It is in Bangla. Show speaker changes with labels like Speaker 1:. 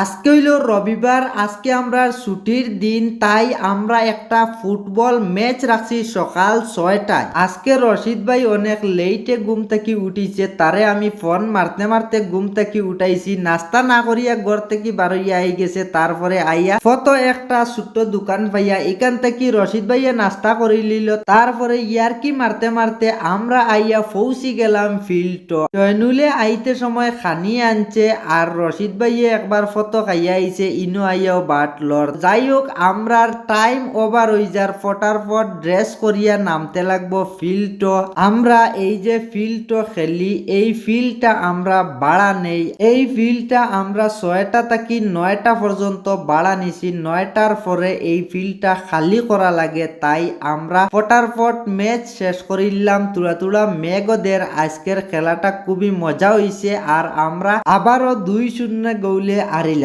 Speaker 1: আজকে হইল রবিবার। আজকে আমরা ছুটির দিন, তাই আমরা একটা ফুটবল ম্যাচ রাখছি সকাল 6টায়। আজকে রশিদ ভাই অনেক লেটে ঘুম থেকে উঠিছে, তারে আমি ফোন মারতে মারতে ঘুম থেকে উঠাইছি। নাস্তা না করিয়া ঘর থেকে বারইয়া আই গেছে, তারপরে আইয়া ফটো একটা ছোট্ট দোকান পাইয়া এখান থেকে রশিদ ভাইয়া নাস্তা করে নিল। তারপরে ইয়ারকি মারতে মারতে আমরা আইয়া পৌঁছি গেলাম ফিল্ড। জয়নুলে আইতে সময় খানি আনছে, আর রশিদ ভাইয়া একবার ফটো খাইয়া আইছে, ইনো আইয়াও বাট লর। যাই হোক, আমরা টাইম ওভার হয়ে যার ফটাফট ড্রেস করিয়া নামতে লাগবো ফিল্ড। আমরা এই যে ফিল্ড খেলি, এই ফিল্ডটা আমরা ভাড়া নেই। এই ফিল্ডটা আমরা 6টা থেকে 9টা পর্যন্ত ভাড়া নিছি। 9টার পরে এই ফিল্ডটা খালি করা লাগে, তাই আমরা ফটাফট ম্যাচ শেষ করিলাম। তুলা তুলা মেঘদের আজকের খেলাটা খুবই মজা হইছে, আর আমরা আবারও 2-0 গোলে হারিলাম।